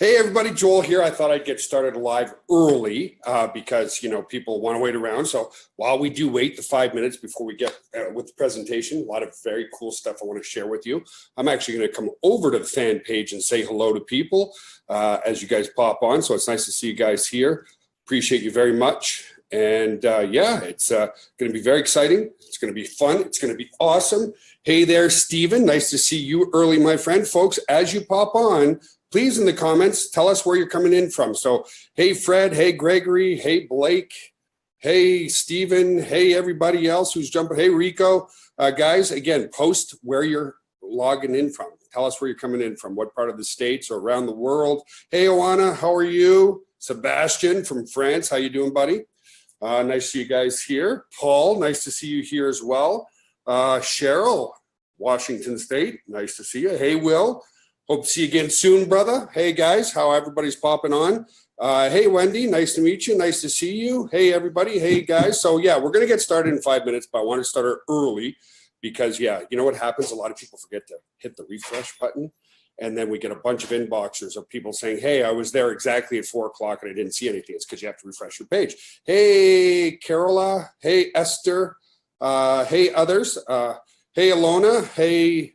Hey everybody, Joel here. I thought I'd get started live early because people want to wait around. So while we do wait the 5 minutes before we get with the presentation, a lot of very cool stuff I want to share with you. I'm actually going to come over to the fan page and say hello to people as you guys pop on. So it's nice to see you guys here. Appreciate you very much. And it's going to be very exciting. It's going to be fun. It's going to be awesome. Hey there, Steven. Nice to see you early, my friend. Folks, as you pop on, please, in the comments, tell us where you're coming in from. So, hey, Fred. Hey, Gregory. Hey, Blake. Hey, Steven. Hey, everybody else who's jumping. Hey, Rico. Guys, again, post where you're logging in from. Tell us where you're coming in from, what part of the States or around the world. Hey, Oana, how are you? Sebastian from France. How you doing, buddy? Nice to see you guys here. Paul, nice to see you here as well. Cheryl, Washington State. Nice to see you. Hey, Will. Hope to see you again soon, brother. Hey, guys, how everybody's popping on. Hey, Wendy, nice to meet you. Nice to see you. Hey, everybody. Hey, guys. So, yeah, we're going to get started in 5 minutes, but I want to start early because, you know what happens? A lot of people forget to hit the refresh button, and then we get a bunch of inboxers of people saying, hey, I was there exactly at 4 o'clock and I didn't see anything. It's because you have to refresh your page. Hey, Carola. Hey, Esther. Hey, others. Hey, Alona. Hey,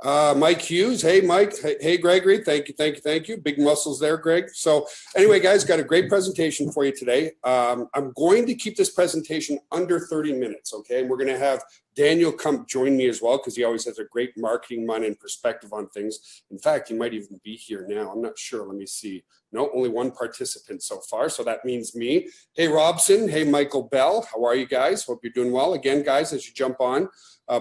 Mike Hughes. Hey, Mike. Hey, Gregory. Thank you. Big muscles there, Greg. So anyway, guys, got a great presentation for you today. I'm going to keep this presentation under 30 minutes, okay? And we're going to have Daniel come join me as well because he always has a great marketing mind and perspective on things. In fact, he might even be here now. I'm not sure. Let me see. No, only one participant so far, so that means me. Hey, Robson. Hey, Michael Bell. How are you guys? Hope you're doing well. Again, guys, as you jump on,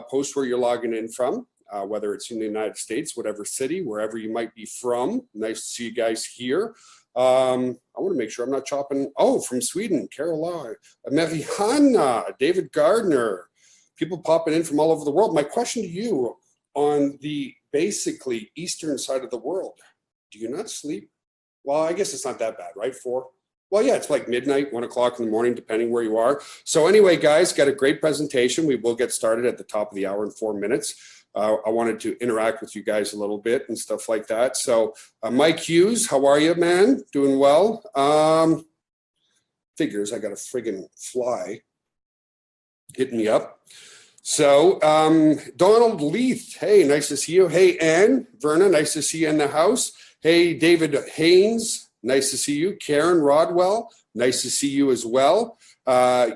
post where you're logging in from. Whether it's in the United States, whatever city, wherever you might be from. Nice to see you guys here. I want to make sure I'm not chopping. Oh, from Sweden, Caroline, Marihanna, David Gardner. People popping in from all over the world. My question to you on the basically eastern side of the world, do you not sleep? Well, I guess it's not that bad, right? 4? Well, yeah, it's like midnight, 1 o'clock in the morning, depending where you are. So anyway, guys, got a great presentation. We will get started at the top of the hour in 4 minutes. I wanted to interact with you guys a little bit and stuff like that. So Mike Hughes, how are you, man? Doing well? Figures, I got a friggin' fly hitting me up. So Donald Leith, hey, nice to see you. Hey, Ann, Verna, nice to see you in the house. Hey, David Haynes, nice to see you. Karen Rodwell, nice to see you as well.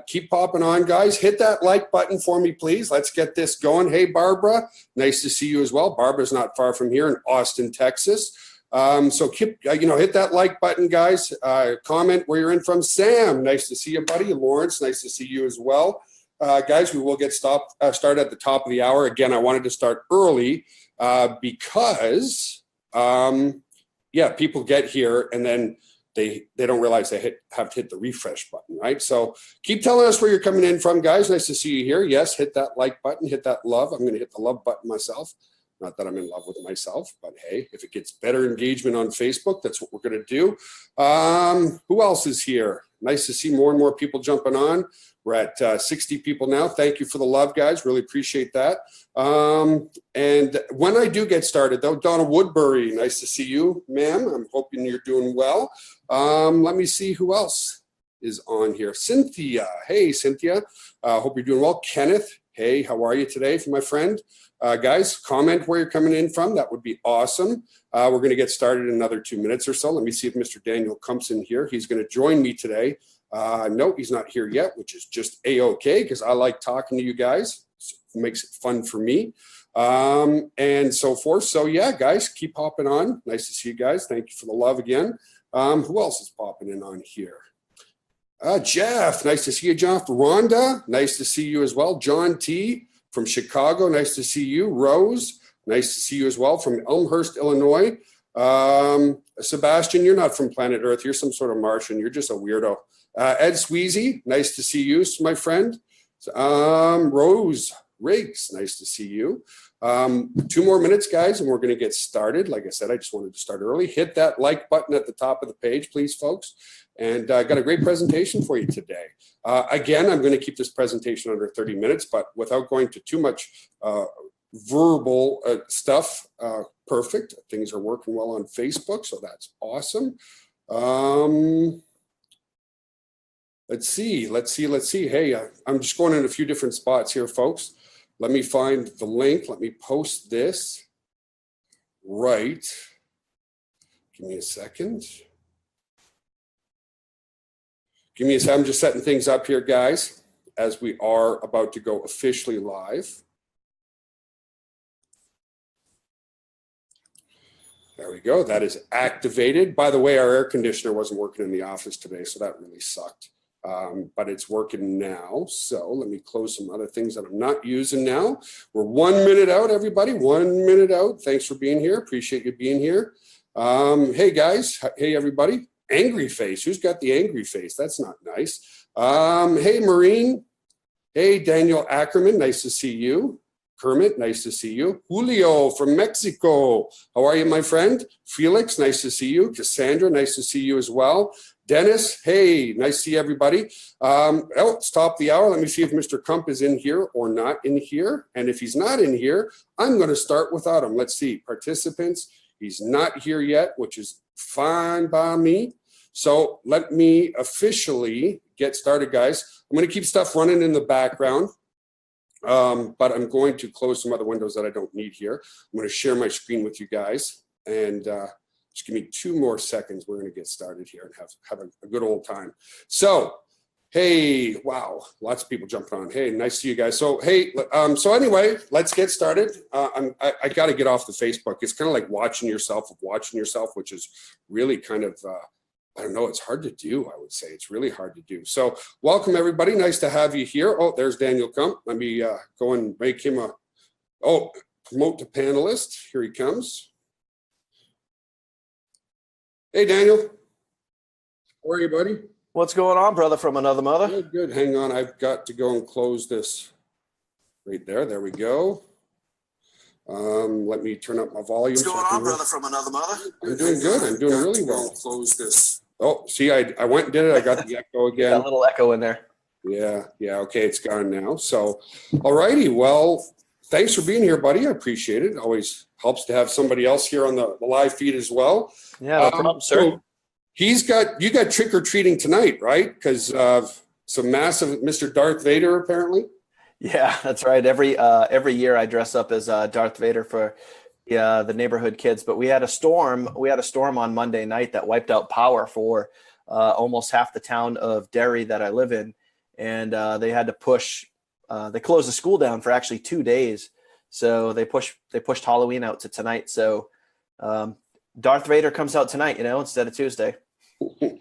Keep popping on, guys. Hit that like button for me, please. Let's get this going. Hey, Barbara, nice to see you as well. Barbara's not far from here in Austin, Texas. So keep, hit that like button, guys. Comment where you're in from. Sam, nice to see you, buddy. Lawrence, nice to see you as well. Guys, we will get started at the top of the hour. Again, I wanted to start early because, people get here and then they don't realize they have to hit the refresh button, right? So keep telling us where you're coming in from, guys. Nice to see you here. Yes, hit that like button, hit that love. I'm going to hit the love button myself. Not that I'm in love with myself, but hey, if it gets better engagement on Facebook, that's what we're going to do. Who else is here? Nice to see more and more people jumping on. We're at 60 people now. Thank you for the love, guys. Really appreciate that. And when I do get started, though, Donna Woodbury, nice to see you, ma'am. I'm hoping you're doing well. Let me see who else is on here. Cynthia. Hey, Cynthia. Hope you're doing well. Kenneth. Hey, how are you today, my friend? Guys, comment where you're coming in from. That would be awesome. We're going to get started in another 2 minutes or so. Let me see if Mr. Daniel comes in here. He's going to join me today. No, he's not here yet, which is just A-okay because I like talking to you guys. It makes it fun for me and so forth. So, yeah, guys, keep hopping on. Nice to see you guys. Thank you for the love again. Who else is popping in on here? Jeff, nice to see you, Jeff. Rhonda, nice to see you as well. John T. from Chicago, nice to see you. Rose, nice to see you as well from Elmhurst, Illinois. Sebastian, you're not from planet Earth. You're some sort of Martian. You're just a weirdo. Ed Sweezy, nice to see you, my friend. Rose Riggs, nice to see you. 2 more minutes, guys, and we're going to get started. Like I said, I just wanted to start early. Hit that like button at the top of the page, please, folks. And I got a great presentation for you today. Again, I'm going to keep this presentation under 30 minutes, but without going to too much verbal stuff. Perfect. Things are working well on Facebook, so that's awesome. Let's see. Hey, I'm just going in a few different spots here, folks. Let me find the link. Let me post this. Right. Give me a second. I'm just setting things up here, guys, as we are about to go officially live. There we go. That is activated. By the way, our air conditioner wasn't working in the office today, so that really sucked. But it's working now. So let me close some other things that I'm not using now. We're 1 minute out, everybody. 1 minute out. Thanks for being here. Appreciate you being here. Hey, guys. Hey, everybody. Angry face. Who's got the angry face? That's not nice. Hey, Maureen. Hey, Daniel Ackerman. Nice to see you. Kermit, nice to see you. Julio from Mexico. How are you, my friend? Felix, nice to see you. Cassandra, nice to see you as well. Dennis, hey, nice to see everybody. It's top of the hour. Let me see if Mr. Kump is in here or not in here. And if he's not in here, I'm going to start without him. Let's see. Participants, he's not here yet, which is fine by me. So let me officially get started, guys. I'm going to keep stuff running in the background. But I'm going to close some other windows that I don't need here. I'm going to share my screen with you guys, and just give me 2 more seconds. We're going to get started here and have a good old time. So, hey, wow, lots of people jumping on. Hey, nice to see you guys. So, hey, so anyway, let's get started. I got to get off the Facebook. It's kind of like watching yourself, which is really kind of I don't know, it's hard to do, I would say. It's really hard to do. So welcome, everybody. Nice to have you here. Oh, there's Daniel Kump. Let me go and make him promote to panelist. Here he comes. Hey, Daniel. How are you, buddy? What's going on, brother from another mother? Good, good. Hang on. I've got to go and close this right there. There we go. Let me turn up my volume. What's going on, brother from another mother? I'm doing good. I'm doing really well. Close this. Oh, see, I went and did it. I got the echo again. Got a little echo in there. Yeah. Okay, it's gone now. So, all righty. Well, thanks for being here, buddy. I appreciate it. Always helps to have somebody else here on the live feed as well. Yeah, no problem, sir. So you got trick or treating tonight, right? Because of some massive Mr. Darth Vader, apparently. Yeah, that's right. Every year I dress up as Darth Vader for the neighborhood kids. But we had a storm. We had a storm on Monday night that wiped out power for almost half the town of Derry that I live in, and they had to push. They closed the school down for actually 2 days, so they pushed Halloween out to tonight. So Darth Vader comes out tonight, instead of Tuesday.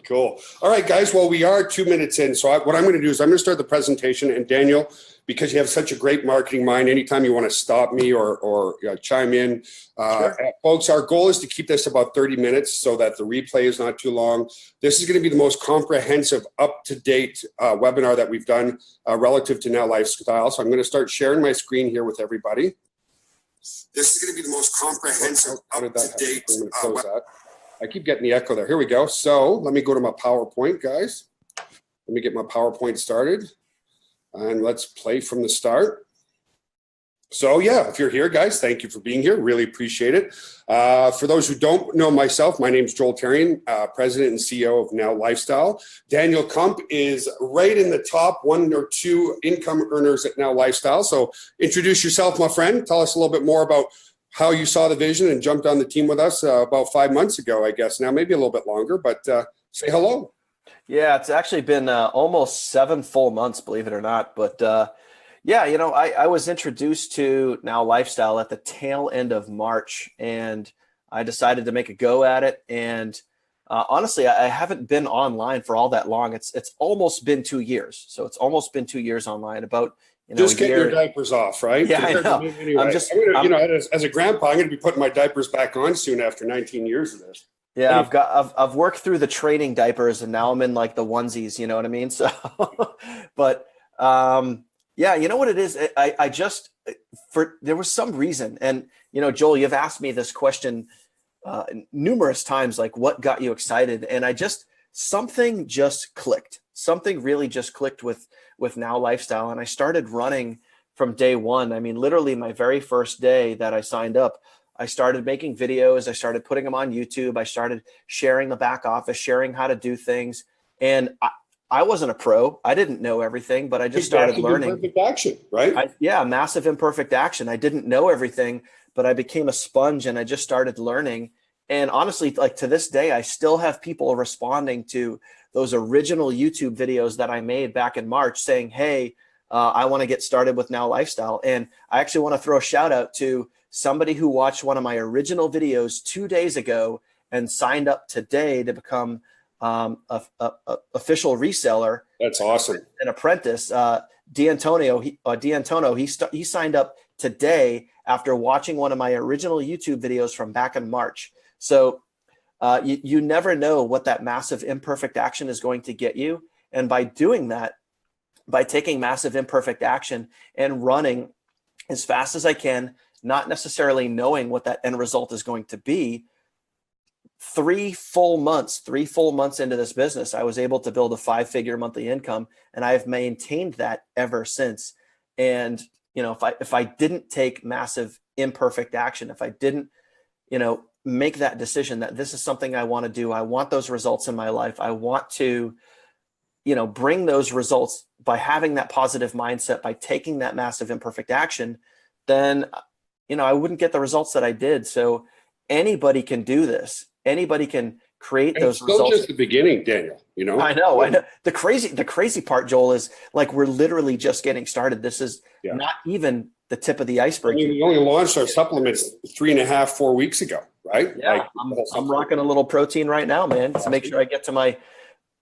Cool. All right, guys. Well, we are 2 minutes in. So what I'm going to do is I'm going to start the presentation. And Daniel, because you have such a great marketing mind, anytime you want to stop me or chime in, Sure. Folks, our goal is to keep this about 30 minutes so that the replay is not too long. This is going to be the most comprehensive, up-to-date webinar that we've done relative to Now Lifestyle. So I'm going to start sharing my screen here with everybody. This is going to be the most comprehensive, up-to-date. I'm going to close that. I keep getting the echo there. Here we go. So let me go to my PowerPoint, guys. Let me get my PowerPoint started. And let's play from the start. So yeah, if you're here, guys, thank you for being here. Really appreciate it. For those who don't know myself, my name's Joel Therrien, President and CEO of Now Lifestyle. Daniel Kump is right in the top 1 or 2 income earners at Now Lifestyle. So introduce yourself, my friend. Tell us a little bit more about how you saw the vision and jumped on the team with us about 5 months ago, I guess. Now, maybe a little bit longer, but say hello. Yeah, it's actually been almost 7 full months, believe it or not. But I was introduced to Now Lifestyle at the tail end of March, and I decided to make a go at it. And honestly, I haven't been online for all that long. It's almost been 2 years. So it's almost been 2 years online. About just get your diapers off, right? Yeah, I know. Anyway, as a grandpa, I'm going to be putting my diapers back on soon after 19 years of this. Yeah, I've worked through the training diapers, and now I'm in like the onesies. You know what I mean? So, but yeah, you know what it is? I just there was some reason, and Joel, you've asked me this question numerous times, like what got you excited, and something just clicked. Something really just clicked with Now Lifestyle, and I started running from day one. I mean, literally my very first day that I signed up, I started making videos. I started putting them on YouTube. I started sharing the back office, sharing how to do things. And I wasn't a pro. I didn't know everything, but I just started learning. Perfect action, right? Yeah, massive imperfect action. I didn't know everything, but I became a sponge and I just started learning. And honestly, like to this day, I still have people responding to those original YouTube videos that I made back in March saying, hey, I want to get started with Now Lifestyle. And I actually want to throw a shout out to somebody who watched one of my original videos 2 days ago and signed up today to become a official reseller. That's awesome. An apprentice, D'Antonio. He signed up today after watching one of my original YouTube videos from back in March. So you never know what that massive imperfect action is going to get you. And by doing that, by taking massive imperfect action and running as fast as I can, not necessarily knowing what that end result is going to be, 3 full months into this business, I was able to build a 5-figure monthly income, and I've maintained that ever since. And, you know, if I didn't take massive imperfect action, if I didn't, you know, make that decision that this is something I want to do, I want those results in my life, I want to, you know, bring those results by having that positive mindset, by taking that massive imperfect action, then, you know, I wouldn't get the results that I did. So anybody can do this. Anybody can create those results. It's still just the beginning, Daniel, you know? I know. The crazy part, Joel, is like, we're literally just getting started. This is not even the tip of the iceberg. I mean, we only launched our supplements 3.5, 4 weeks ago, right? Yeah, like, I'm rocking a little protein right now, man, to make sure I get to my,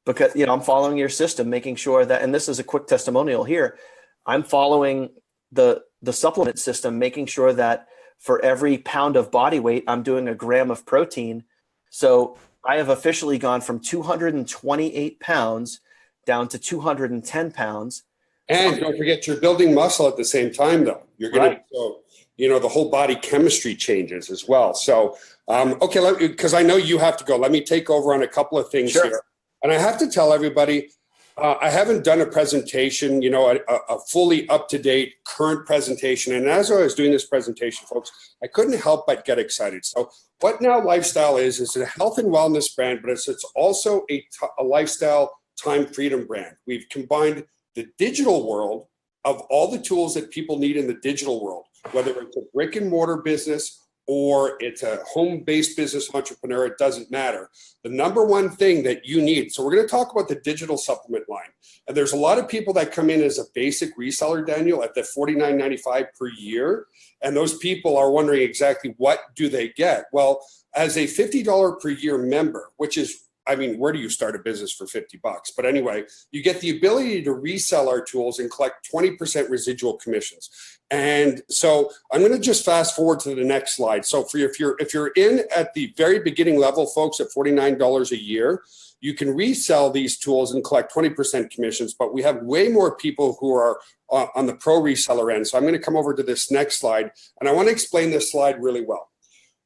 because, you know, I'm following your system, making sure that, and this is a quick testimonial here, I'm following the supplement system, making sure that for every pound of body weight, I'm doing a gram of protein. So I have officially gone from 228 pounds down to 210 pounds. And don't forget, you're building muscle at the same time, though. You're going to, so, you know, the whole body chemistry changes as well. So, okay, because I know you have to go. Let me take over on a couple of things here. And I have to tell everybody, I haven't done a presentation, you know, a fully up-to-date current presentation. And as I was doing this presentation, folks, I couldn't help but get excited. So what Now Lifestyle is a health and wellness brand, but it's also a lifestyle time freedom brand. We've combined the digital world of all the tools that people need in the digital world, whether it's a brick and mortar business or it's a home-based business entrepreneur, it doesn't matter. The number one thing that you need, so we're going to talk about the digital supplement line. And there's a lot of people that come in as a basic reseller, Daniel, at the $49.95 per year. And those people are wondering exactly what do they get? Well, as a $50 per year member, which is, I mean, where do you start a business for $50? But anyway, you get the ability to resell our tools and collect 20% residual commissions. And so I'm going to just fast forward to the next slide. So if you're in at the very beginning level, folks, at $49 a year, you can resell these tools and collect 20% commissions. But we have way more people who are on the pro reseller end. So I'm going to come over to this next slide, and I want to explain this slide really well.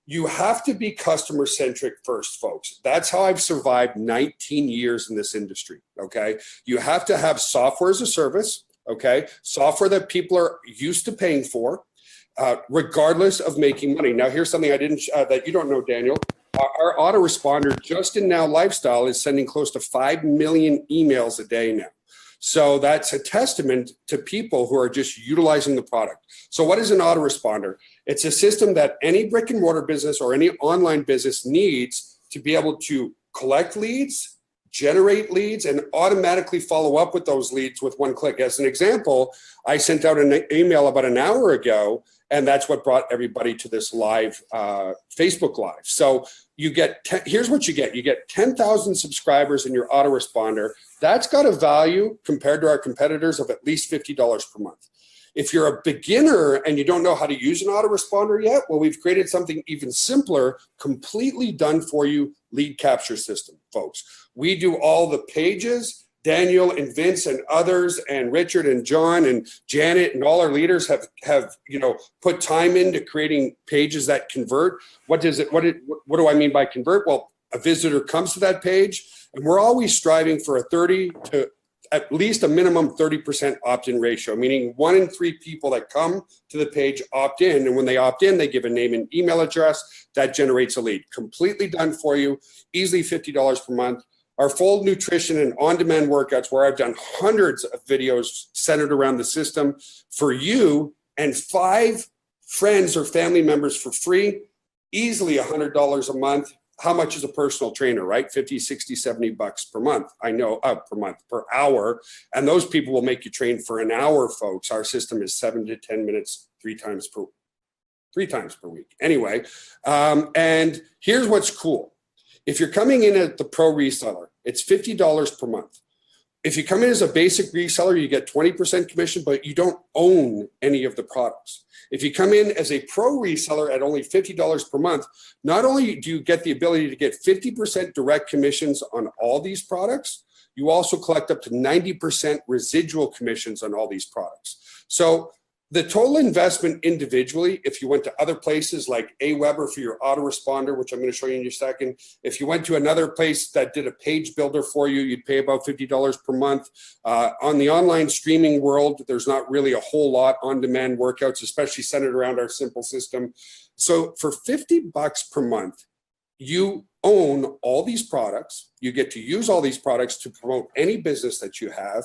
You have to be customer centric first, folks. That's how I've survived 19 years in this industry. Okay. You have to have software as a service. Okay. Software that people are used to paying for, regardless of making money. Now, here's something I didn't, that you don't know, Daniel. Our autoresponder just in Now Lifestyle is sending close to 5 million emails a day now. So that's a testament to people who are just utilizing the product. So what is an autoresponder? It's a system that any brick and mortar business or any online business needs to be able to collect leads, generate leads, and automatically follow up with those leads with one click. As an example, I sent out an email about an hour ago, and that's what brought everybody to this live Facebook Live. So you get, here's what you get. You get 10,000 subscribers in your autoresponder. That's got a value compared to our competitors of at least $50 per month. If you're a beginner and you don't know how to use an autoresponder yet, well, we've created something even simpler, completely done for you lead capture system, folks. We do all the pages. Daniel and Vince and others and Richard and John and Janet and all our leaders have put time into creating pages that convert. What do I mean by convert? Well, a visitor comes to that page, and we're always striving for a 30 to at least a minimum 30% opt-in ratio, meaning 1 in 3 people that come to the page opt in. And when they opt in, they give a name and email address that generates a lead. Completely done for you, easily $50 per month. Our full nutrition and on-demand workouts, where I've done hundreds of videos centered around the system for you and 5 friends or family members for free, easily $100 a month. How much is a personal trainer, right? 50, 60, 70 bucks per month. I know, per hour. And those people will make you train for an hour, folks. Our system is 7 to 10 minutes, 3 times per week. Anyway, and here's what's cool. If you're coming in at the pro reseller, it's $50 per month. If you come in as a basic reseller, you get 20% commission, but you don't own any of the products. If you come in as a pro reseller at only $50 per month, not only do you get the ability to get 50% direct commissions on all these products, you also collect up to 90% residual commissions on all these products. So the total investment individually, if you went to other places like Aweber for your autoresponder, which I'm going to show you in a second, if you went to another place that did a page builder for you, you'd pay about $50 per month. On the online streaming world, there's not really a whole lot on-demand workouts, especially centered around our simple system. So for $50 per month, you own all these products. You get to use all these products to promote any business that you have.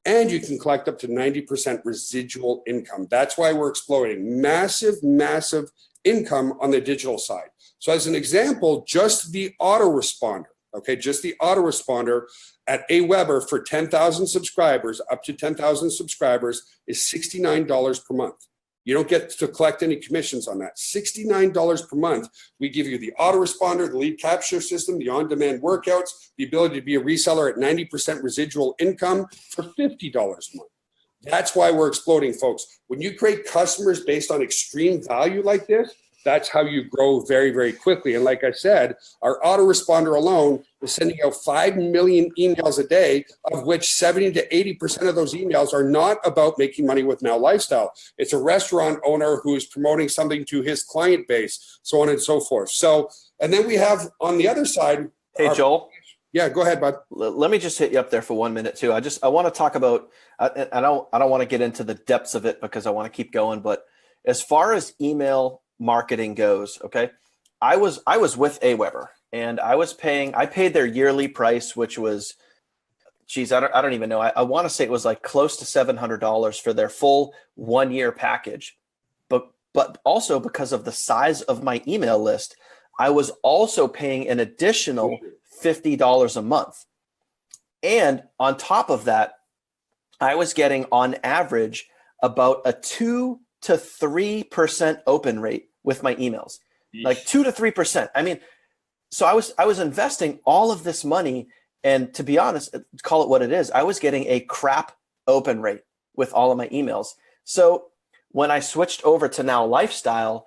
And you can collect up to 90% residual income. That's why we're exploring massive, massive income on the digital side. So as an example, just the autoresponder, okay, just the autoresponder at Aweber for 10,000 subscribers, up to 10,000 subscribers, is $69 per month. You don't get to collect any commissions on that. $69 per month. We give you the autoresponder, the lead capture system, the on-demand workouts, the ability to be a reseller at 90% residual income for $50 a month. That's why we're exploding, folks. When you create customers based on extreme value like this, that's how you grow very, very quickly. And like I said, our autoresponder alone is sending out 5 million emails a day, of which 70 to 80% of those emails are not about making money with Now Lifestyle. It's a restaurant owner who is promoting something to his client base, so on and so forth. So, and then we have on the other side. Hey, Joel. Yeah, go ahead, bud. Let me just hit you up there for 1 minute too. I want to talk about, I don't want to get into the depths of it because I want to keep going, but as far as email marketing goes, okay, I was with Aweber and I paid their yearly price, which was, geez, I don't even know. I want to say it was like close to $700 for their full 1 year package. But also because of the size of my email list, I was also paying an additional $50 a month. And on top of that, I was getting on average about a 2 to 3% open rate with my emails. Yeesh. Like 2 to 3%. I mean, so I was investing all of this money, and to be honest, call it what it is, I was getting a crap open rate with all of my emails. So when I switched over to Now Lifestyle,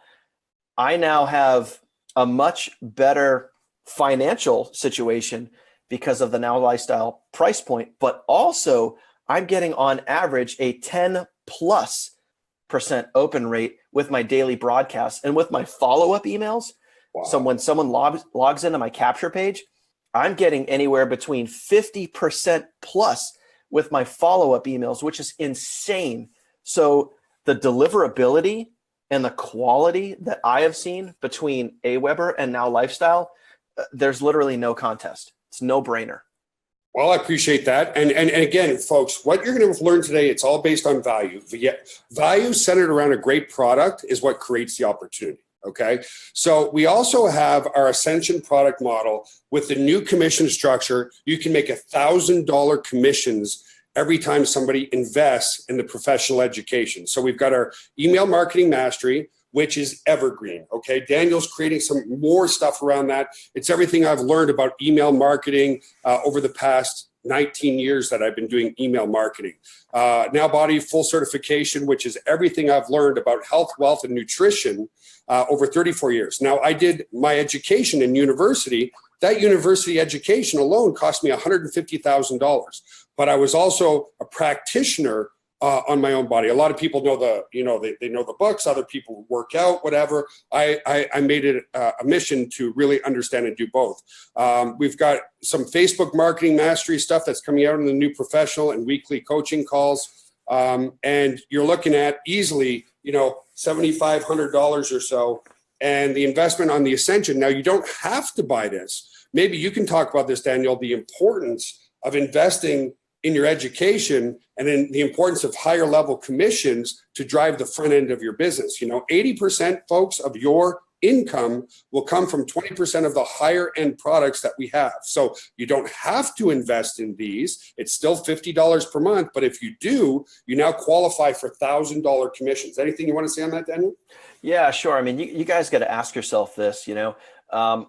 I now have a much better financial situation because of the Now Lifestyle price point, but also I'm getting on average a 10+% open rate with my daily broadcasts and with my follow-up emails. Wow. So when someone logs into my capture page, I'm getting anywhere between 50% plus with my follow-up emails, which is insane. So the deliverability and the quality that I have seen between Aweber and Now Lifestyle, there's literally no contest. It's no brainer. Well, I appreciate that. And again, folks, what you're going to learn today, it's all based on value. Value centered around a great product is what creates the opportunity. Okay. So we also have our Ascension product model with the new commission structure. You can make $1,000 commissions every time somebody invests in the professional education. So we've got our email marketing mastery, which is evergreen. Okay. Daniel's creating some more stuff around that. It's everything I've learned about email marketing over the past 19 years that I've been doing email marketing. Now Body full certification, which is everything I've learned about health, wealth, and nutrition over 34 years. Now I did my education in university. That university education alone cost me $150,000. But I was also a practitioner on my own body. A lot of people know they know the books. Other people work out, whatever. I made it a mission to really understand and do both. We've got some Facebook marketing mastery stuff that's coming out in the New Professional and weekly coaching calls. And you're looking at easily, $7,500 or so. And the investment on the Ascension. Now, you don't have to buy this. Maybe you can talk about this, Daniel, the importance of investing in your education and in the importance of higher level commissions to drive the front end of your business. 80%, folks, of your income will come from 20% of the higher end products that we have. So you don't have to invest in these. It's still $50 per month. But if you do, you now qualify for $1,000 commissions. Anything you want to say on that, Daniel? Yeah, sure. I mean, you guys got to ask yourself this, and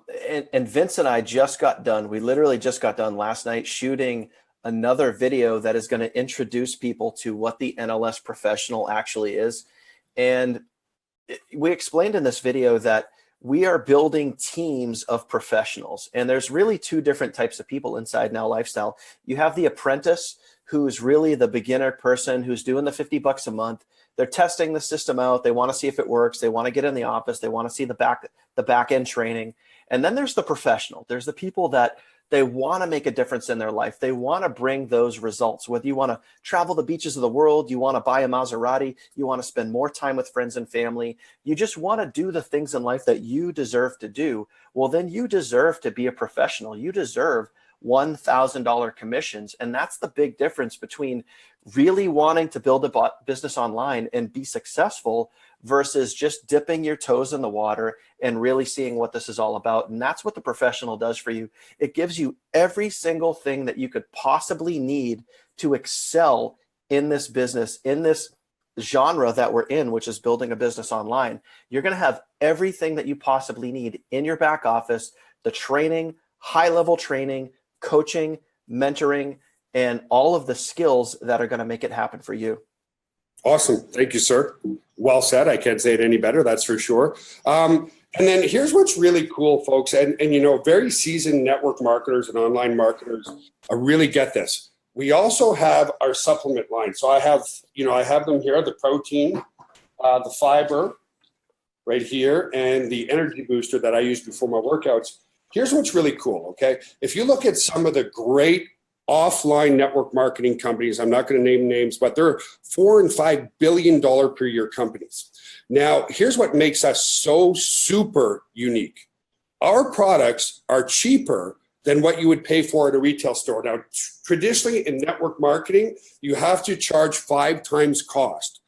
Vince and I just got done. We literally just got done last night shooting another video that is going to introduce people to what the NLS Professional actually is. And we explained in this video that we are building teams of professionals. And there's really two different types of people inside Now Lifestyle. You have the apprentice, who's really the beginner person who's doing the $50 a month. They're testing the system out. They want to see if it works. They want to get in the office. They want to see the back end training. And then there's the professional. There's the people that they want to make a difference in their life. They want to bring those results. Whether you want to travel the beaches of the world, you want to buy a Maserati, you want to spend more time with friends and family, you just want to do the things in life that you deserve to do, well, then you deserve to be a professional. You deserve $1,000 commissions. And that's the big difference between really wanting to build a business online and be successful versus just dipping your toes in the water and really seeing what this is all about. And that's what the professional does for you. It gives you every single thing that you could possibly need to excel in this business, in this genre that we're in, which is building a business online. You're going to have everything that you possibly need in your back office, the training, high-level training, coaching, mentoring, and all of the skills that are going to make it happen for you. Awesome. Thank you, sir. Well said. I can't say it any better. That's for sure. And then here's what's really cool, folks. And very seasoned network marketers and online marketers really get this. We also have our supplement line. So I have them here, the protein, the fiber right here, and the energy booster that I use before my workouts. Here's what's really cool, okay? If you look at some of the great offline network marketing companies, I'm not going to name names, but they're $4 and $5 billion per year companies. Now, here's what makes us so super unique. Our products are cheaper than what you would pay for at a retail store. Now, traditionally in network marketing, you have to charge 5 times cost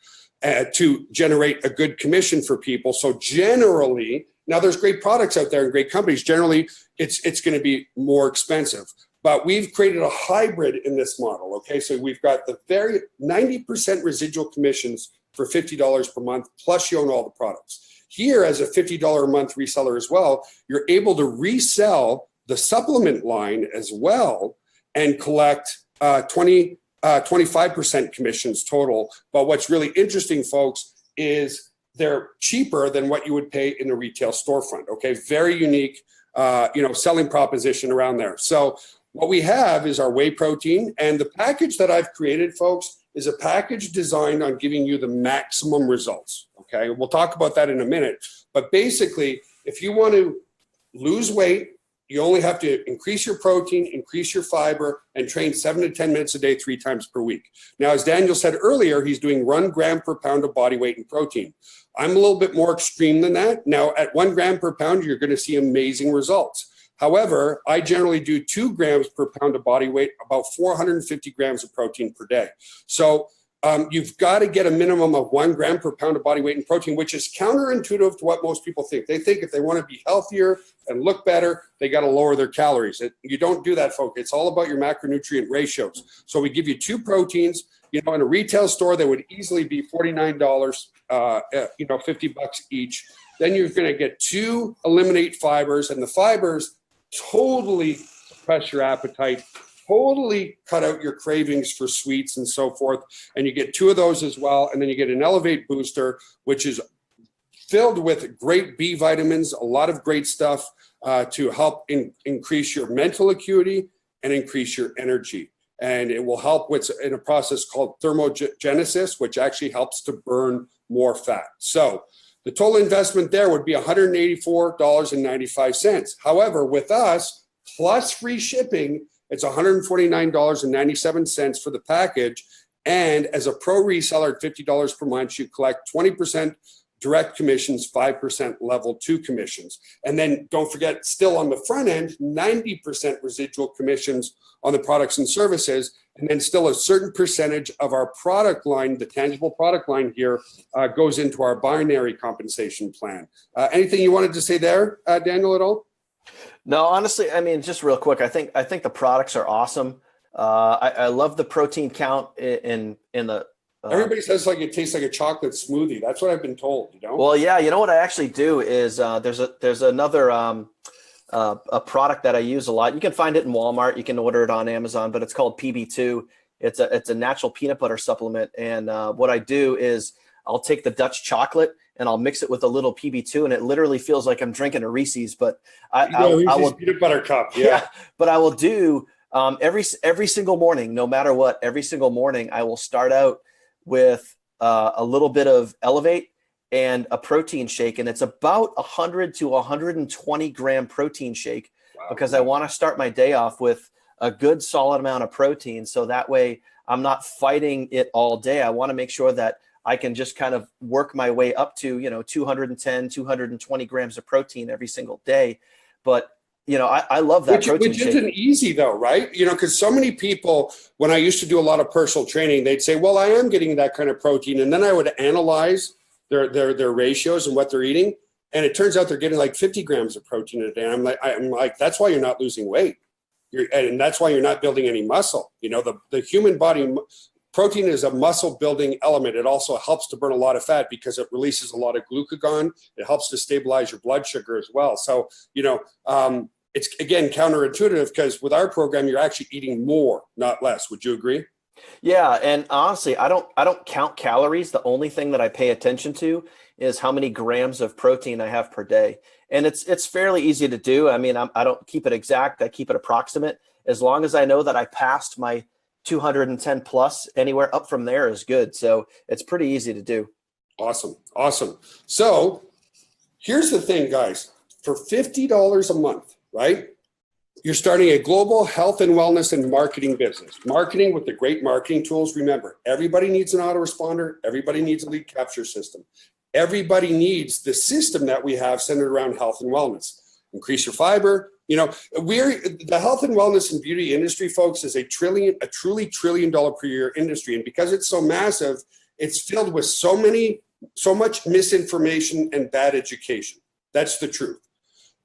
to generate a good commission for people. So generally, now there's great products out there and great companies. Generally, it's going to be more expensive. But we've created a hybrid in this model, okay? So we've got the very 90% residual commissions for $50 per month, plus you own all the products. Here, as a $50 a month reseller as well, you're able to resell the supplement line as well and collect 25% commissions total. But what's really interesting, folks, is they're cheaper than what you would pay in a retail storefront, okay? Very unique, selling proposition around there. So what we have is our whey protein, and the package that I've created, folks, is a package designed on giving you the maximum results, okay? We'll talk about that in a minute. But basically, if you want to lose weight, you only have to increase your protein, increase your fiber, and train 7 to 10 minutes a day, 3 times per week. Now, as Daniel said earlier, he's doing 1 gram per pound of body weight in protein. I'm a little bit more extreme than that. Now, at 1 gram per pound, you're going to see amazing results. However, I generally do 2 grams per pound of body weight, about 450 grams of protein per day. So you've got to get a minimum of 1 gram per pound of body weight in protein, which is counterintuitive to what most people think. They think if they want to be healthier and look better, they got to lower their calories. You don't do that, folks. It's all about your macronutrient ratios. So we give you 2 proteins. In a retail store, they would easily be $49, $50 each. Then you're going to get 2 Eliminate fibers, and the fibers totally suppress your appetite, totally cut out your cravings for sweets and so forth. And you get 2 of those as well. And then you get an Elevate booster, which is filled with great B vitamins, a lot of great stuff to help increase your mental acuity and increase your energy. and it will help with in a process called thermogenesis, which actually helps to burn more fat. So the total investment there would be $184.95. However, with us, plus free shipping, it's $149.97 for the package. And as a pro reseller at $50 per month, you collect 20% direct commissions, 5% level 2 commissions. And then don't forget, still on the front end, 90% residual commissions on the products and services. And then still a certain percentage of our product line, the tangible product line here, goes into our binary compensation plan. Anything you wanted to say there, Daniel, at all? No, honestly, I mean, just real quick, I think the products are awesome. I love the protein count in the. Everybody says like it tastes like a chocolate smoothie. That's what I've been told. You know. Well, yeah, you know what I actually do is there's another a product that I use a lot. You can find it in Walmart. You can order it on Amazon, but it's called PB2. It's a natural peanut butter supplement, and what I do is I'll take the Dutch chocolate and I'll mix it with a little PB2, and it literally feels like I'm drinking a Reese's. But I will peanut butter cup. Yeah. But I will do every single morning, no matter what. Every single morning, I will start out with a little bit of Elevate and a protein shake, and it's about 100 to 120 gram protein shake. Wow. Because I want to start my day off with a good solid amount of protein, so that way I'm not fighting it all day. I want to make sure that I can just kind of work my way up to 210, 220 grams of protein every single day. But I love that protein which shake. Isn't easy though, right? Because so many people, when I used to do a lot of personal training, they'd say, well, I am getting that kind of protein. And then I would analyze their ratios and what they're eating. And it turns out they're getting like 50 grams of protein a day. And I'm like, that's why you're not losing weight. And that's why you're not building any muscle. The human body, protein is a muscle building element. It also helps to burn a lot of fat because it releases a lot of glucagon. It helps to stabilize your blood sugar as well. So, it's, again, counterintuitive because with our program, you're actually eating more, not less. Would you agree? Yeah. And honestly, I don't count calories. The only thing that I pay attention to is how many grams of protein I have per day. And it's fairly easy to do. I mean, I don't keep it exact. I keep it approximate. As long as I know that I passed my 210 plus, anywhere up from there is good. So it's pretty easy to do. Awesome. So here's the thing, guys. For $50 a month, right? You're starting a global health and wellness and marketing business. Marketing with the great marketing tools. Remember, everybody needs an autoresponder. Everybody needs a lead capture system. Everybody needs the system that we have centered around health and wellness. Increase your fiber. The health and wellness and beauty industry, folks, is a truly $1 trillion per year industry. And because it's so massive, it's filled with so much misinformation and bad education. That's the truth.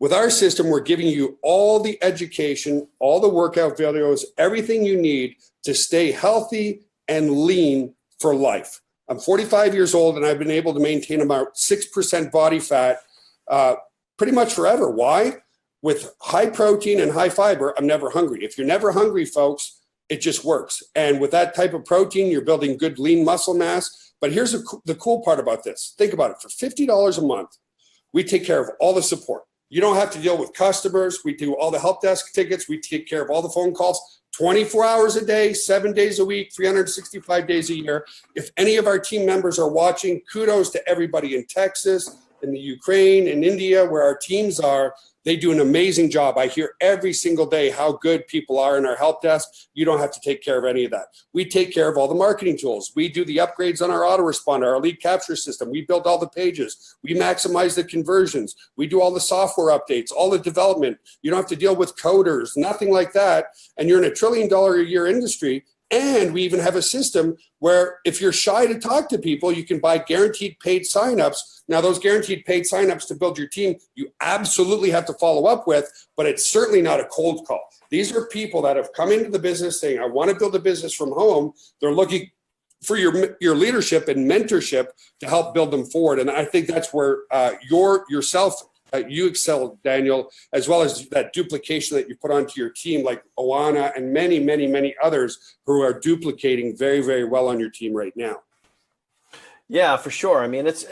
With our system, we're giving you all the education, all the workout videos, everything you need to stay healthy and lean for life. I'm 45 years old and I've been able to maintain about 6% body fat pretty much forever. Why? With high protein and high fiber, I'm never hungry. If you're never hungry, folks, it just works. And with that type of protein, you're building good lean muscle mass. But here's the cool part about this. Think about it. For $50 a month, we take care of all the support. You don't have to deal with customers. We do all the help desk tickets. We take care of all the phone calls 24 hours a day, 7 days a week, 365 days a year. If any of our team members are watching, kudos to everybody in Texas, in the Ukraine, in India, where our teams are. They do an amazing job. I hear every single day how good people are in our help desk. You don't have to take care of any of that. We take care of all the marketing tools. We do the upgrades on our autoresponder, our lead capture system. We build all the pages. We maximize the conversions. We do all the software updates, all the development. You don't have to deal with coders, nothing like that. And you're in $1 trillion a year industry. And we even have a system where if you're shy to talk to people, you can buy guaranteed paid signups. Now, those guaranteed paid signups to build your team, you absolutely have to follow up with, but it's certainly not a cold call. These are people that have come into the business saying, I want to build a business from home. They're looking for your leadership and mentorship to help build them forward. And I think that's where you excel, Daniel, as well as that duplication that you put onto your team, like Oana and many, many, many others who are duplicating very, very well on your team right now. Yeah, for sure. I mean, it's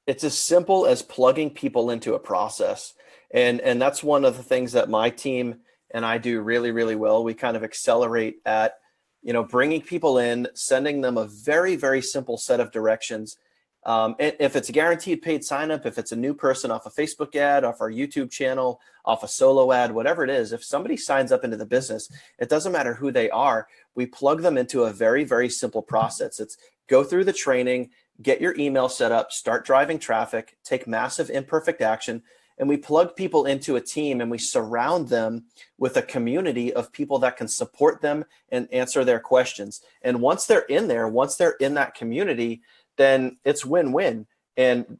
as simple as plugging people into a process. And that's one of the things that my team and I do really, really well. We kind of accelerate at, bringing people in, sending them a very, very simple set of directions. And if it's a guaranteed paid sign up, if it's a new person off a Facebook ad, off our YouTube channel, off a solo ad, whatever it is, if somebody signs up into the business, it doesn't matter who they are. We plug them into a very, very simple process. It's go through the training, get your email set up, start driving traffic, take massive imperfect action. And we plug people into a team and we surround them with a community of people that can support them and answer their questions. And once they're in there, once they're in that community, then it's win-win. And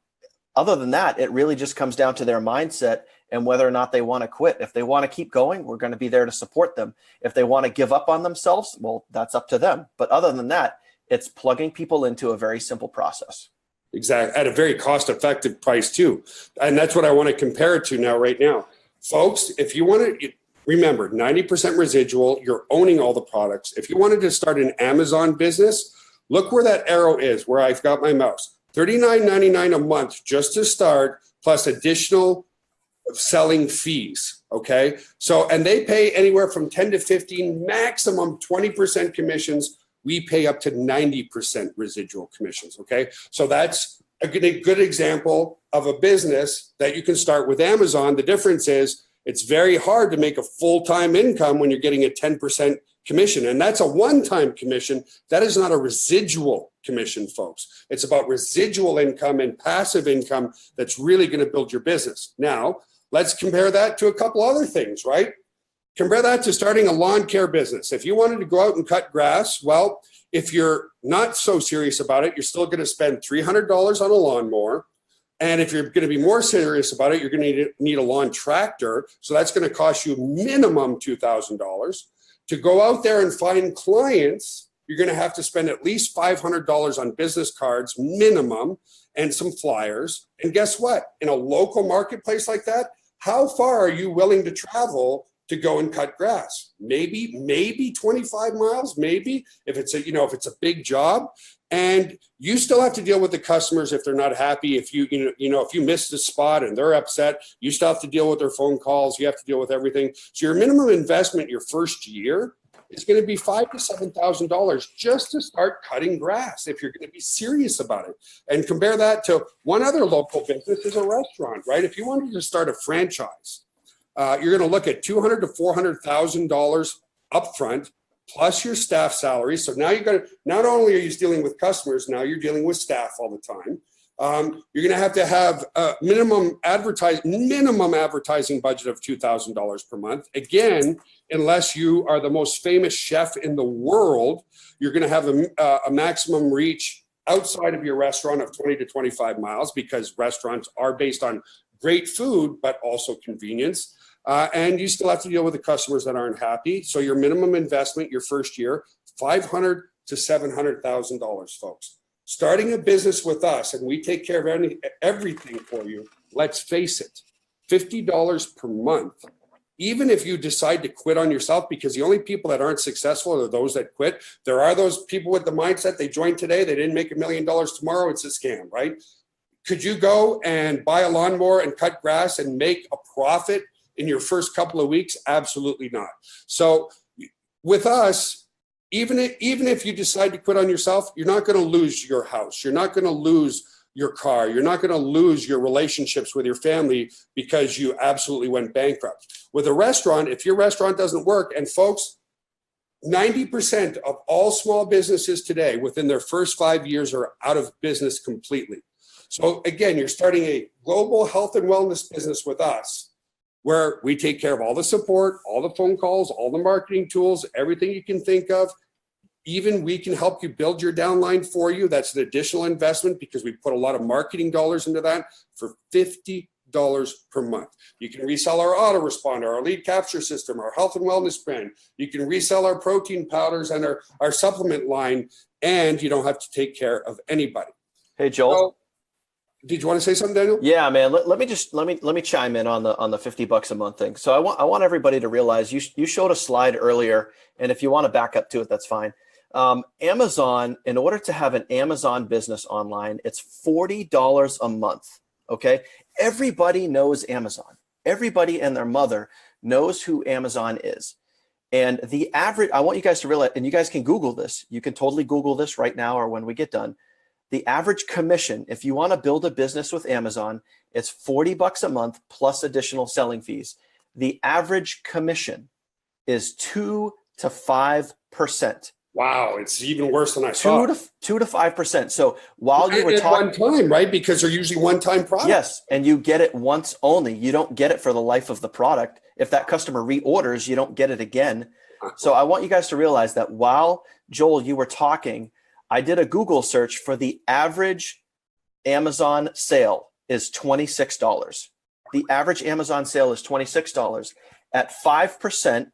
other than that, it really just comes down to their mindset and whether or not they want to quit. If they want to keep going, we're going to be there to support them. If they want to give up on themselves, well, that's up to them. But other than that, it's plugging people into a very simple process. Exactly. At a very cost-effective price too. And that's what I want to compare it to right now. Folks, if you want to remember 90% residual, you're owning all the products. If you wanted to start an Amazon business, look where that arrow is, where I've got my mouse. $39.99 a month just to start, plus additional selling fees. Okay. So, and they pay anywhere from 10 to 15, maximum 20% commissions. We pay up to 90% residual commissions. Okay. So that's a good example of a business that you can start with Amazon. The difference is it's very hard to make a full-time income when you're getting a 10% commission. And that's a one-time commission. That is not a residual commission, folks. It's about residual income and passive income that's really going to build your business. Now, let's compare that to a couple other things, right? Compare that to starting a lawn care business. If you wanted to go out and cut grass, well, if you're not so serious about it, you're still going to spend $300 on a lawnmower. And if you're going to be more serious about it, you're going to need a lawn tractor. So that's going to cost you minimum $2,000. To go out there and find clients, you're going to have to spend at least $500 on business cards minimum and some flyers. And guess what? In a local marketplace like that, how far are you willing to travel to go and cut grass? Maybe 25 miles, maybe if it's a big job. And you still have to deal with the customers if they're not happy. If if you miss the spot and they're upset, you still have to deal with their phone calls. You have to deal with everything. So your minimum investment your first year is going to be $5,000 to $7,000 just to start cutting grass if you're going to be serious about it. And compare that to one other local business is a restaurant, right? If you wanted to start a franchise, you're going to look at $200,000 to $400,000 upfront, plus your staff salary. So now not only are you dealing with customers, now you're dealing with staff all the time. You're going to have a minimum advertising budget of $2,000 per month. Again, unless you are the most famous chef in the world, you're going to have a maximum reach outside of your restaurant of 20 to 25 miles because restaurants are based on great food, but also convenience. And you still have to deal with the customers that aren't happy. So your minimum investment your first year, $500,000 to $700,000, folks. Starting a business with us, and we take care of everything for you. Let's face it, $50 per month. Even if you decide to quit on yourself, because the only people that aren't successful are those that quit. There are those people with the mindset they joined today, they didn't make $1 million tomorrow. It's a scam, right? Could you go and buy a lawnmower and cut grass and make a profit in your first couple of weeks? Absolutely not. So with us, even if you decide to quit on yourself, you're not going to lose your house. You're not going to lose your car. You're not going to lose your relationships with your family because you absolutely went bankrupt. With a restaurant, if your restaurant doesn't work, and folks, 90% of all small businesses today within their first 5 years are out of business completely. So again, you're starting a global health and wellness business with us, where we take care of all the support, all the phone calls, all the marketing tools, everything you can think of. Even we can help you build your downline for you. That's an additional investment because we put a lot of marketing dollars into that for $50 per month. You can resell our autoresponder, our lead capture system, our health and wellness brand. You can resell our protein powders and our supplement line, and you don't have to take care of anybody. Hey, Joel. So, did you want to say something, Daniel? Yeah, man. Let me chime in on the $50 a month thing. So I want everybody to realize you showed a slide earlier, and if you want to back up to it, that's fine. Amazon, in order to have an Amazon business online, it's $40 a month. Okay, everybody knows Amazon. Everybody and their mother knows who Amazon is. And the average, I want you guys to realize, and you guys can Google this. You can totally Google this right now or when we get done. The average commission, if you want to build a business with Amazon, it's $40 a month plus additional selling fees. The average commission is 2 to 5%. Wow, it's even worse than I thought. 2 to 5%. So while you were talking, one time, right? Because they're usually one-time products. yes, and you get it once only. You don't get it for the life of the product. If that customer reorders, you don't get it again. So I want you guys to realize that while, Joel, you were talking, I did a Google search for the average Amazon sale is $26. The average Amazon sale is $26. At 5%,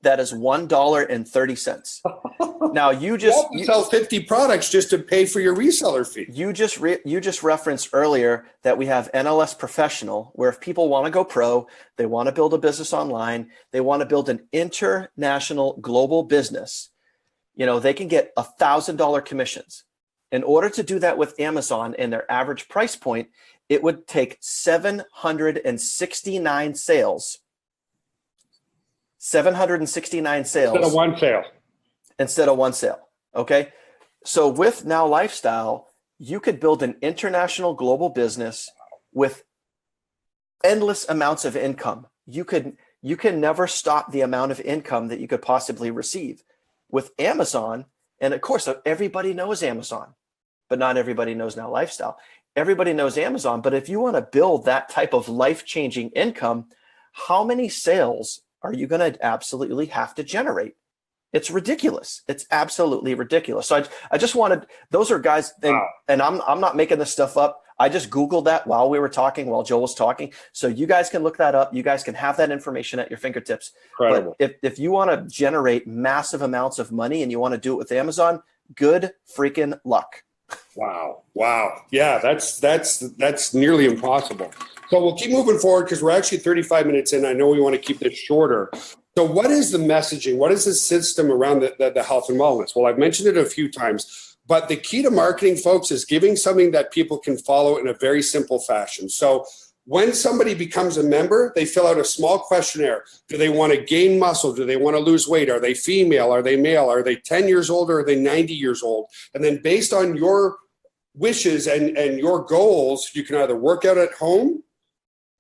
that is $1.30. Now you sell 50 products just to pay for your reseller fee. You just referenced earlier that we have NLS Professional, where if people want to go pro, they want to build a business online, they want to build an international global business, they can get $1,000 commissions. In order to do that with Amazon and their average price point, it would take 769 sales. 769 sales. Instead of one sale. Okay. So with Now Lifestyle, you could build an international global business with endless amounts of income. You can never stop the amount of income that you could possibly receive. With Amazon, and of course, everybody knows Amazon, but not everybody knows Now Lifestyle. Everybody knows Amazon, but if you want to build that type of life-changing income, how many sales are you going to absolutely have to generate? It's ridiculous. It's absolutely ridiculous. So I just wanted, those are guys, and I'm not making this stuff up. I just Googled that while we were talking, while Joel was talking. So you guys can look that up. You guys can have that information at your fingertips. Incredible. But if you want to generate massive amounts of money and you want to do it with Amazon, good freaking luck. Wow. Yeah, that's nearly impossible. So we'll keep moving forward because we're actually 35 minutes in. I know we want to keep this shorter. So what is the messaging? What is the system around the health and wellness? Well, I've mentioned it a few times, but the key to marketing, folks, is giving something that people can follow in a very simple fashion. So when somebody becomes a member, they fill out a small questionnaire. Do they want to gain muscle? Do they want to lose weight? Are they female? Are they male? Are they 10 years old or are they 90 years old? And then based on your wishes and your goals, you can either work out at home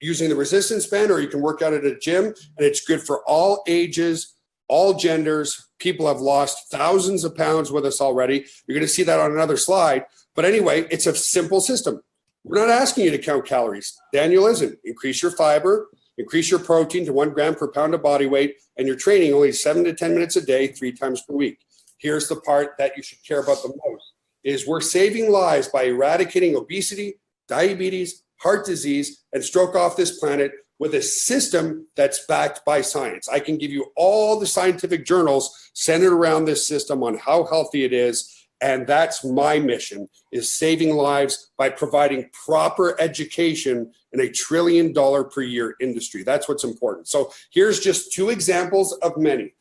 using the resistance band, or you can work out at a gym, and it's good for all ages, all genders. People have lost thousands of pounds with us already. You're going to see that on another slide. But anyway, it's a simple system. We're not asking you to count calories. Daniel isn't. Increase your fiber, increase your protein to 1 gram per pound of body weight, and you're training only 7 to 10 minutes a day, 3 times per week. Here's the part that you should care about the most, is we're saving lives by eradicating obesity, diabetes, heart disease, and stroke off this planet with a system that's backed by science. I can give you all the scientific journals centered around this system on how healthy it is. And that's my mission, is saving lives by providing proper education in a $1 trillion per year industry. That's what's important. So here's just 2 examples of many.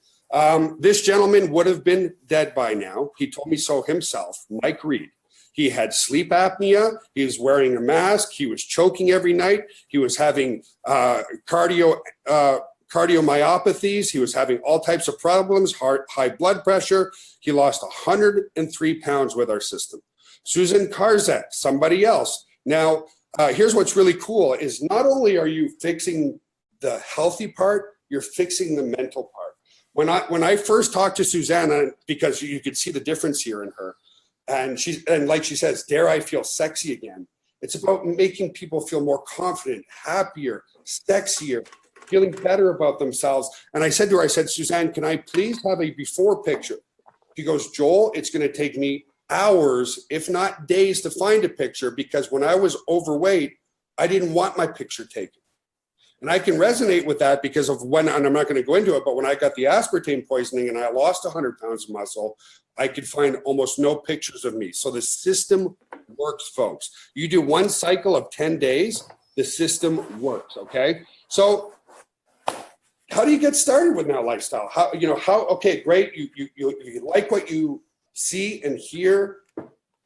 This gentleman would have been dead by now. He told me so himself, Mike Reed. He had sleep apnea. He was wearing a mask. He was choking every night. He was having cardiomyopathies. He was having all types of problems, high blood pressure. He lost 103 pounds with our system. Susan Karzak, somebody else. Now, here's what's really cool is not only are you fixing the healthy part, you're fixing the mental part. When I first talked to Susanna, because you could see the difference here in her, and like she says, dare I feel sexy again? It's about making people feel more confident, happier, sexier, feeling better about themselves. And I said to her, Suzanne, can I please have a before picture? She goes, Joel, it's going to take me hours, if not days, to find a picture, because when I was overweight, I didn't want my picture taken. And I can resonate with that because of and I'm not going to go into it, but when I got the aspartame poisoning and I lost 100 pounds of muscle, I could find almost no pictures of me. So the system works, folks. You do 1 cycle of 10 days, the system works, okay? So how do you get started with Now Lifestyle? Okay, great. You like what you see and hear.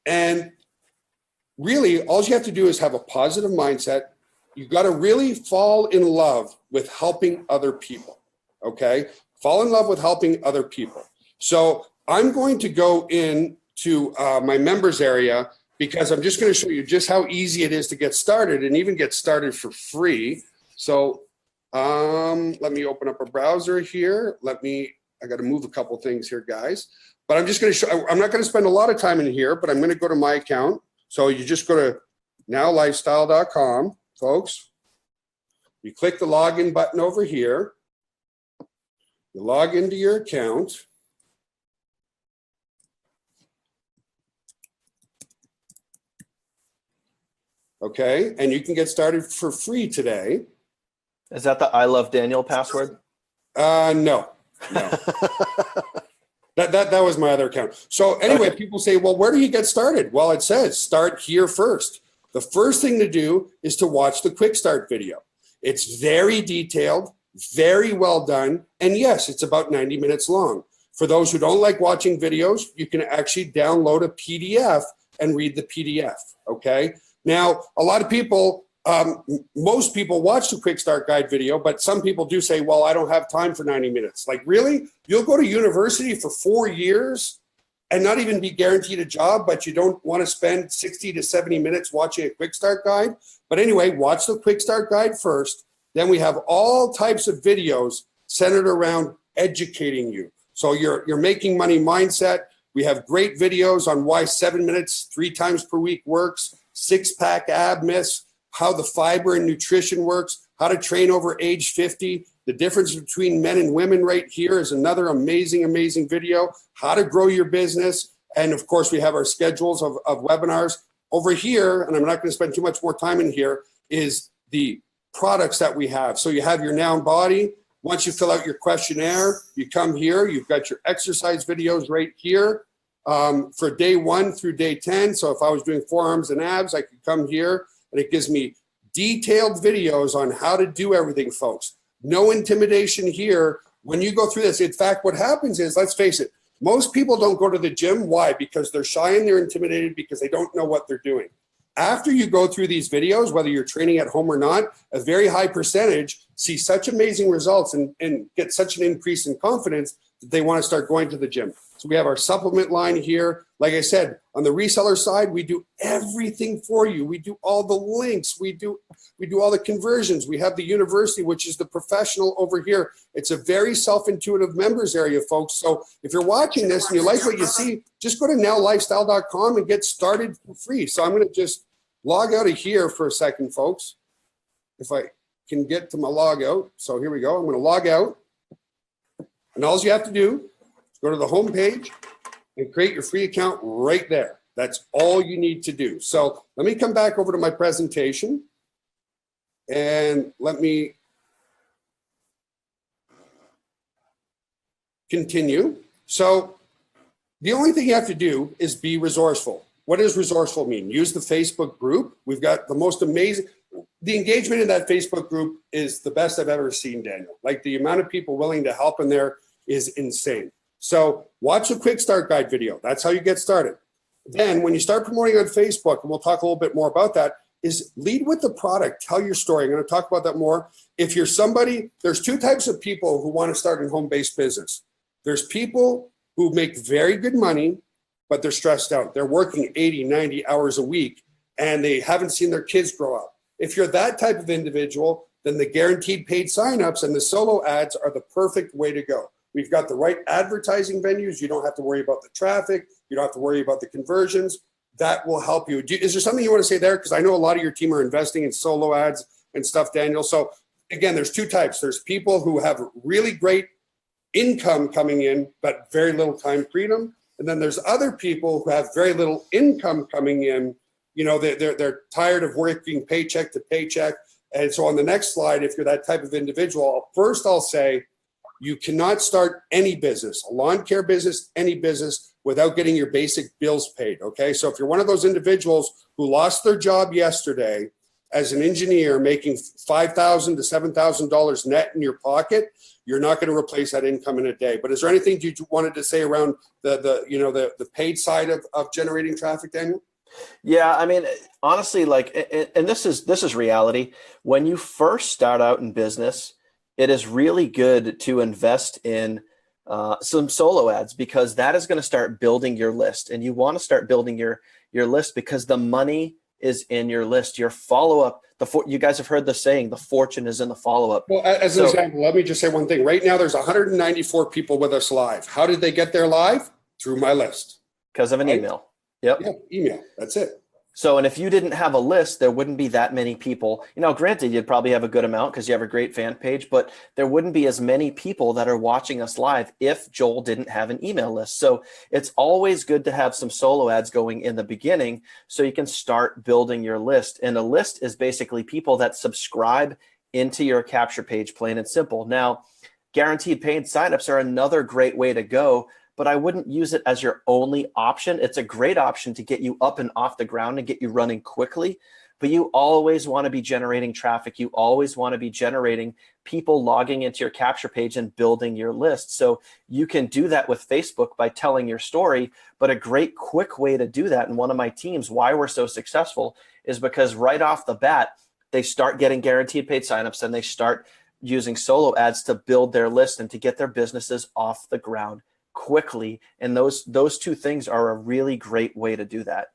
And really, all you have to do is have a positive mindset, you got to really fall in love with helping other people. Okay. Fall in love with helping other people. So I'm going to go into my members area because I'm just going to show you just how easy it is to get started and even get started for free. So let me open up a browser here. I got to move a couple things here, guys. But I'm just going to show, I'm not going to spend a lot of time in here, but I'm going to go to my account. So you just go to nowlifestyle.com, folks. You click the login button over here. You log into your account. Okay, and you can get started for free today. Is that the I Love Daniel password? No. That was my other account. So anyway, okay. People say, well, where do you get started? Well, it says start here first. The first thing to do is to watch the quick start video. It's very detailed, very well done. And yes, it's about 90 minutes long. For those who don't like watching videos, you can actually download a PDF and read the PDF, okay? Now, a lot of people, most people watch the quick start guide video, but some people do say, well, I don't have time for 90 minutes. Like, really? You'll go to university for 4 years and not even be guaranteed a job, but you don't want to spend 60 to 70 minutes watching a quick start guide? But anyway, watch the quick start guide first. Then we have all types of videos centered around educating you. So you're making money mindset. We have great videos on why 7 minutes 3 times per week works, 6-pack ab myths, how the fiber and nutrition works, how to train over age 50. The difference between men and women right here is another amazing, amazing video. How to grow your business. And of course, we have our schedules of webinars. Over here, and I'm not going to spend too much more time in here, is the products that we have. So you have your Noun Body. Once you fill out your questionnaire, you come here. You've got your exercise videos right here for day 1 through day 10. So if I was doing forearms and abs, I could come here and it gives me detailed videos on how to do everything, folks. No intimidation here when you go through this. In fact, what happens is, let's face it, most people don't go to the gym. Why? Because they're shy and they're intimidated because they don't know what they're doing. After you go through these videos, whether you're training at home or not, a very high percentage see such amazing results and get such an increase in confidence that they want to start going to the gym. So we have our supplement line here. Like I said, on the reseller side, we do everything for you. We do all the links. We do all the conversions. We have the university, which is the professional over here. It's a very self-intuitive members area, folks. So if you're watching this and you like what you see, just go to nowlifestyle.com and get started for free. So I'm going to just log out of here for a second, folks. If I can get to my log out. So here we go. I'm going to log out. And all you have to do is go to the home page and create your free account right there. That's all you need to do. So let me come back over to my presentation and let me continue. So the only thing you have to do is be resourceful. What does resourceful mean? Use the Facebook group. We've got the most amazing, the engagement in that Facebook group is the best I've ever seen, Daniel. Like, the amount of people willing to help in there is insane. So watch a quick start guide video. That's how you get started. Then when you start promoting on Facebook, and we'll talk a little bit more about that, is lead with the product. Tell your story. I'm going to talk about that more. If you're somebody, there's 2 types of people who want to start a home-based business. There's people who make very good money, but they're stressed out. They're working 80, 90 hours a week, and they haven't seen their kids grow up. If you're that type of individual, then the guaranteed paid signups and the solo ads are the perfect way to go. We've got the right advertising venues. You don't have to worry about the traffic. You don't have to worry about the conversions. That will help you. Is there something you want to say there? Because I know a lot of your team are investing in solo ads and stuff, Daniel. So again, there's 2 types. There's people who have really great income coming in, but very little time freedom. And then there's other people who have very little income coming in. You know, they're tired of working paycheck to paycheck. And so on the next slide, if you're that type of individual, first I'll say, you cannot start any business, a lawn care business, any business, without getting your basic bills paid, okay? So if you're one of those individuals who lost their job yesterday as an engineer making $5,000 to $7,000 net in your pocket, you're not going to replace that income in a day. But is there anything you wanted to say around the paid side of generating traffic, Daniel? Yeah, I mean, honestly, and this is reality. When you first start out in business, it is really good to invest in some solo ads because that is going to start building your list, and you want to start building your list because the money is in your list. Your follow up, you guys have heard the saying, the fortune is in the follow up. Well, as an So, example, let me just say one thing. Right now, there's 194 people with us live. How did they get there live? Through my list. because of an Right? email. Yep. Yeah, email. That's it. So, and if you didn't have a list, there wouldn't be that many people. Granted, you'd probably have a good amount because you have a great fan page, but there wouldn't be as many people that are watching us live if Joel didn't have an email list. So it's always good to have some solo ads going in the beginning so you can start building your list. And a list is basically people that subscribe into your capture page, plain and simple. Now, guaranteed paid signups are another great way to go, but I wouldn't use it as your only option. It's a great option to get you up and off the ground and get you running quickly, but you always want to be generating traffic. You always want to be generating people logging into your capture page and building your list. So you can do that with Facebook by telling your story, but a great quick way to do that in one of my teams, why we're so successful, is because right off the bat, they start getting guaranteed paid signups and they start using solo ads to build their list and to get their businesses off the ground quickly. And those two things are a really great way to do that.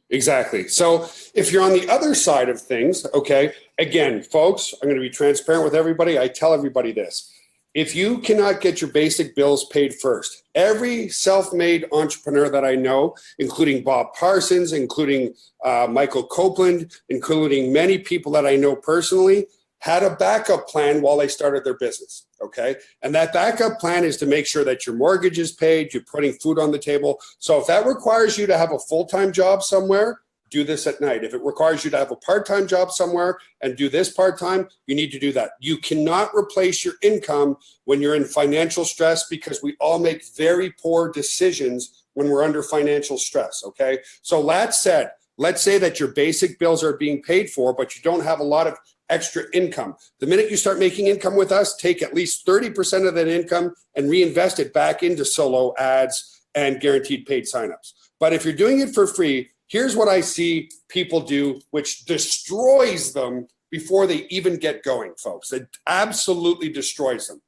Exactly. So if you're on the other side of things, okay, again, folks, I'm going to be transparent with everybody. I tell everybody this. If you cannot get your basic bills paid first, every self-made entrepreneur that I know, including Bob Parsons, including Michael Copeland, including many people that I know personally, had a backup plan while they started their business, okay? And that backup plan is to make sure that your mortgage is paid, you're putting food on the table. So if that requires you to have a full-time job somewhere, do this at night. If it requires you to have a part-time job somewhere and do this part-time, you need to do that. You cannot replace your income when you're in financial stress because we all make very poor decisions when we're under financial stress, okay? So that said, let's say that your basic bills are being paid for, but you don't have a lot of extra income. The minute you start making income with us, take at least 30% of that income and reinvest it back into solo ads and guaranteed paid signups. But if you're doing it for free, here's what I see people do, which destroys them before they even get going, folks. It absolutely destroys them.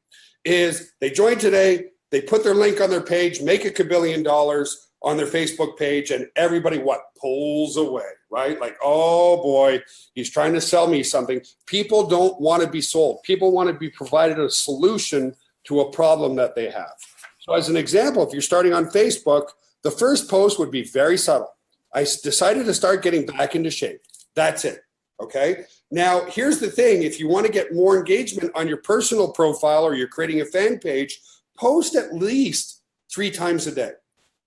Is they join today, they put their link on their page, make $1 billion on their Facebook page, and everybody pulls away, right? Like, oh boy, he's trying to sell me something. People don't want to be sold. People want to be provided a solution to a problem that they have. So as an example, if you're starting on Facebook, the first post would be very subtle. I decided to start getting back into shape. That's it, okay? Now, here's the thing. If you want to get more engagement on your personal profile or you're creating a fan page, post at least 3 times a day.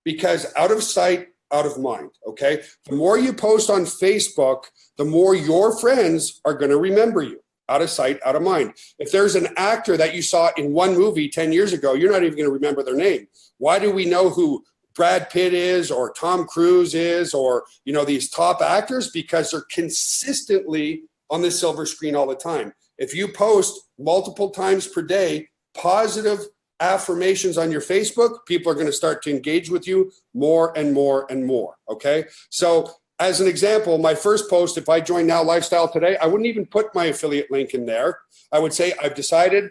Because out of sight, out of mind, okay? The more you post on Facebook, the more your friends are going to remember you. Out of sight, out of mind. If there's an actor that you saw in one movie 10 years ago, you're not even going to remember their name. Why do we know who Brad Pitt is or Tom Cruise is or, these top actors? Because they're consistently on the silver screen all the time. If you post multiple times per day, positive affirmations on your Facebook, people are going to start to engage with you more and more and more, okay? So as an example, my first post, if I join Now Lifestyle today, I wouldn't even put my affiliate link in there. I would say, I've decided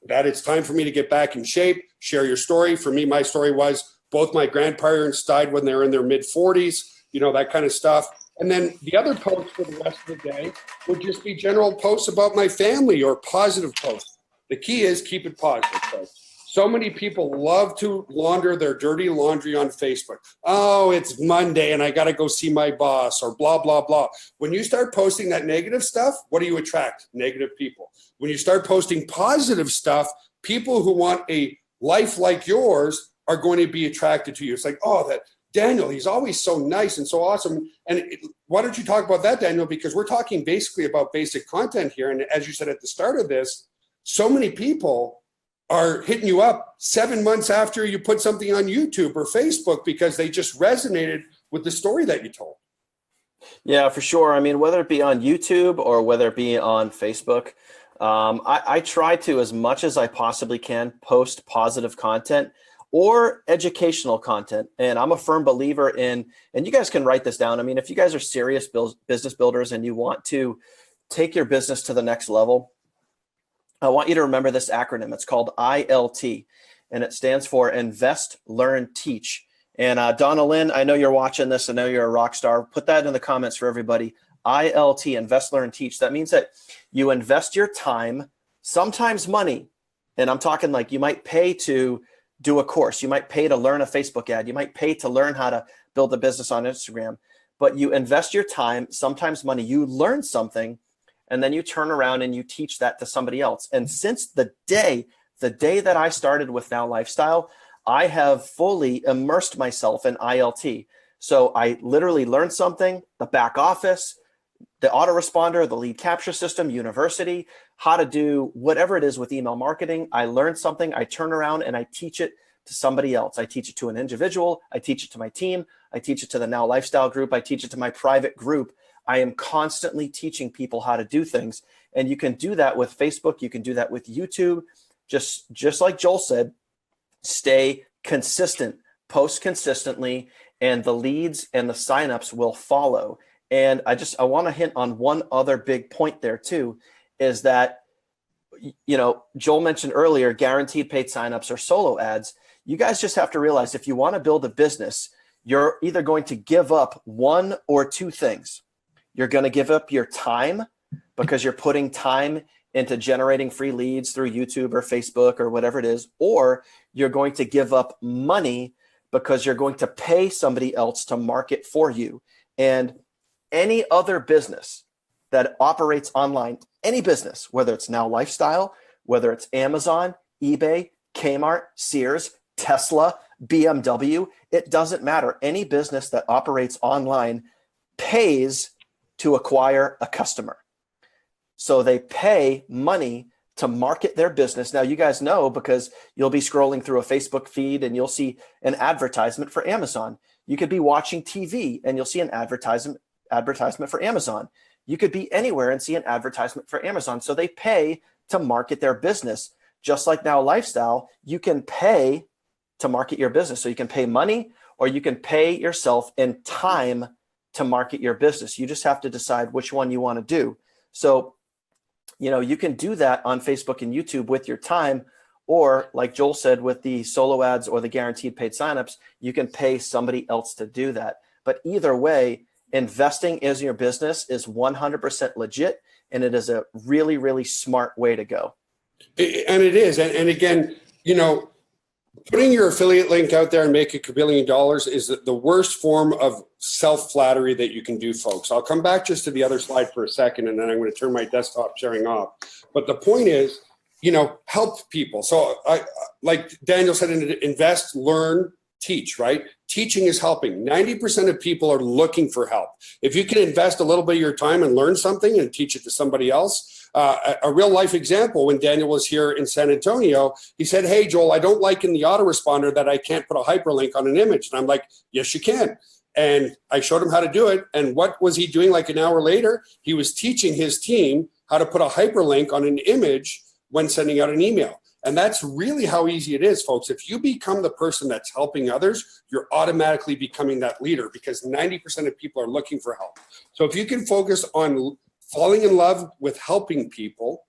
that it's time for me to get back in shape, share your story. For me, my story was both my grandparents died when they were in their mid-40s, that kind of stuff. And then the other posts for the rest of the day would just be general posts about my family or positive posts. The key is keep it positive, folks. So many people love to launder their dirty laundry on Facebook. Oh, it's Monday and I got to go see my boss or blah, blah, blah. When you start posting that negative stuff, what do you attract? Negative people. When you start posting positive stuff, people who want a life like yours are going to be attracted to you. It's like, oh, that Daniel, he's always so nice and so awesome. And why don't you talk about that, Daniel? Because we're talking basically about basic content here. And as you said at the start of this, so many people are hitting you up 7 months after you put something on YouTube or Facebook because they just resonated with the story that you told. Yeah, for sure. I mean, whether it be on YouTube or whether it be on Facebook, I try to, as much as I possibly can, post positive content or educational content. And I'm a firm believer in, and you guys can write this down. I mean, if you guys are serious business builders and you want to take your business to the next level, I want you to remember this acronym. It's called ILT, and it stands for Invest, Learn, Teach. And Donna Lynn, I know you're watching this. I know you're a rock star. Put that in the comments for everybody. ILT, Invest, Learn, Teach. That means that you invest your time, sometimes money, and I'm talking like you might pay to do a course. You might pay to learn a Facebook ad. You might pay to learn how to build a business on Instagram. But you invest your time, sometimes money. You learn something, and then you turn around and you teach that to somebody else. And since the day that I started with Now Lifestyle, I have fully immersed myself in ILT. So I literally learned something, the back office, the autoresponder, the lead capture system, University, how to do whatever it is with email marketing. I learned something, I turn around and I teach it to somebody else. I teach it to an individual, I teach it to my team, I teach it to the Now Lifestyle group, I teach it to my private group. I am constantly teaching people how to do things. And you can do that with Facebook, you can do that with YouTube. Just like Joel said, stay consistent, post consistently, and the leads and the signups will follow. And I want to hint on one other big point there too, is that, Joel mentioned earlier, guaranteed paid signups or solo ads. You guys just have to realize if you want to build a business, you're either going to give up one or two things. You're going to give up your time because you're putting time into generating free leads through YouTube or Facebook or whatever it is, or you're going to give up money because you're going to pay somebody else to market for you. And any other business that operates online, any business, whether it's Now Lifestyle, whether it's Amazon, eBay, Kmart, Sears, Tesla, BMW, it doesn't matter. Any business that operates online pays to acquire a customer. So they pay money to market their business. Now, you guys know because you'll be scrolling through a Facebook feed and you'll see an advertisement for Amazon. You could be watching TV and you'll see an advertisement for Amazon. You could be anywhere and see an advertisement for Amazon. So they pay to market their business. Just like Now Lifestyle, you can pay to market your business. So you can pay money or you can pay yourself in time to market your business. You just have to decide which one you want to do. So, you can do that on Facebook and YouTube with your time, or like Joel said, with the solo ads or the guaranteed paid signups, you can pay somebody else to do that. But either way, investing in your business is 100% legit, and it is a really, really smart way to go. And it is. And again, putting your affiliate link out there and making $1 billion is the worst form of self-flattery that you can do, folks. I'll come back just to the other slide for a second, and then I'm going to turn my desktop sharing off. But the point is, help people. So like Daniel said, invest, learn, teach, right? Teaching is helping. 90% of people are looking for help. If you can invest a little bit of your time and learn something and teach it to somebody else, a real life example, when Daniel was here in San Antonio, he said, "Hey, Joel, I don't like in the autoresponder that I can't put a hyperlink on an image." And I'm like, "Yes, you can." And I showed him how to do it. And what was he doing like an hour later? He was teaching his team how to put a hyperlink on an image when sending out an email. And that's really how easy it is, folks. If you become the person that's helping others, you're automatically becoming that leader because 90% of people are looking for help. So if you can focus on falling in love with helping people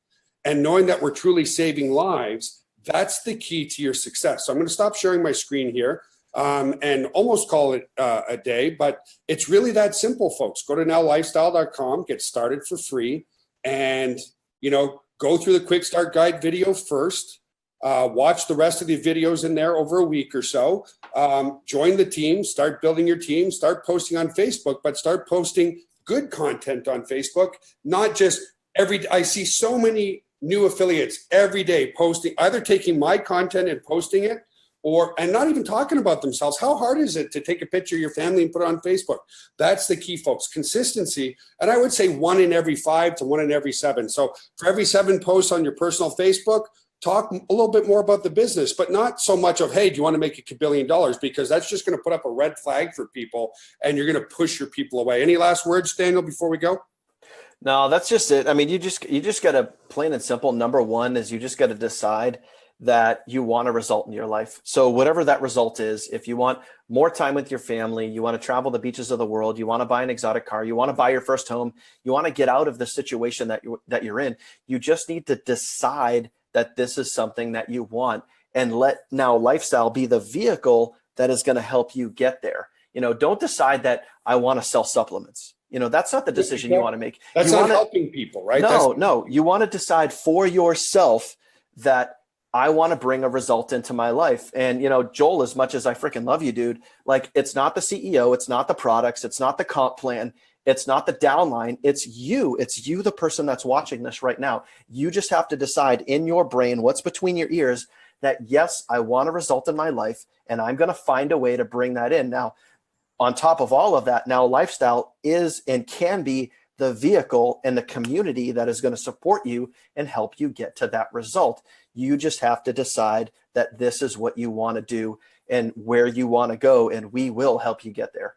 and knowing that we're truly saving lives, that's the key to your success. So I'm going to stop sharing my screen here and almost call it a day, but it's really that simple, folks. Go to nowlifestyle.com, get started for free, and go through the quick start guide video first. Watch the rest of the videos in there over a week or so. Join the team, start building your team, start posting on Facebook, but start posting good content on Facebook, not just I see so many new affiliates every day posting, either taking my content and posting it and not even talking about themselves. How hard is it to take a picture of your family and put it on Facebook? That's the key, folks. Consistency. And I would say 1 in every 5 to 1 in every 7. So for every 7 posts on your personal Facebook, talk a little bit more about the business, but not so much of, hey, do you want to make $1 billion? Because that's just going to put up a red flag for people and you're going to push your people away. Any last words, Daniel, before we go? No, that's just it. I mean, you just got to, plain and simple, number one is you just got to decide that you want a result in your life. So whatever that result is, if you want more time with your family, you want to travel the beaches of the world, you want to buy an exotic car, you want to buy your first home, you want to get out of the situation that you're in, you just need to decide that this is something that you want, and let now lifestyle be the vehicle that is going to help you get there. Don't decide that I want to sell supplements. That's not the decision you want to make. That's not helping people, right? No. You want to decide for yourself that I want to bring a result into my life. And, Joel, as much as I freaking love you, dude, like, it's not the CEO, it's not the products, it's not the comp plan, it's not the downline, it's you, the person that's watching this right now. You just have to decide in your brain, what's between your ears, that yes, I want a result in my life, and I'm going to find a way to bring that in. Now, on top of all of that, now lifestyle is and can be the vehicle and the community that is going to support you and help you get to that result. You just have to decide that this is what you want to do and where you want to go, and we will help you get there.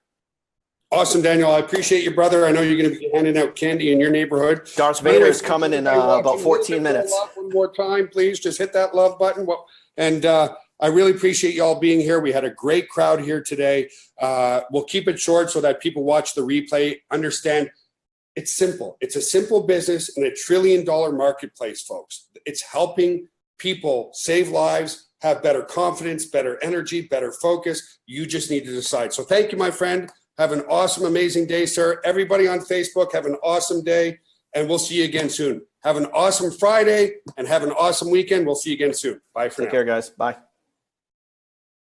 Awesome, Daniel. I appreciate you, brother. I know you're going to be handing out candy in your neighborhood. Darth Vader is coming in about 14 minutes. One more time, please. Just hit that love button. And I really appreciate you all being here. We had a great crowd here today. We'll keep it short so that people watch the replay understand it's simple. It's a simple business in a $1 trillion marketplace, folks. It's helping people save lives, have better confidence, better energy, better focus. You just need to decide. So thank you, my friend. Have an awesome, amazing day, sir. Everybody on Facebook, have an awesome day, and we'll see you again soon. Have an awesome Friday and have an awesome weekend. We'll see you again soon. Bye for now. Take care, guys. Bye.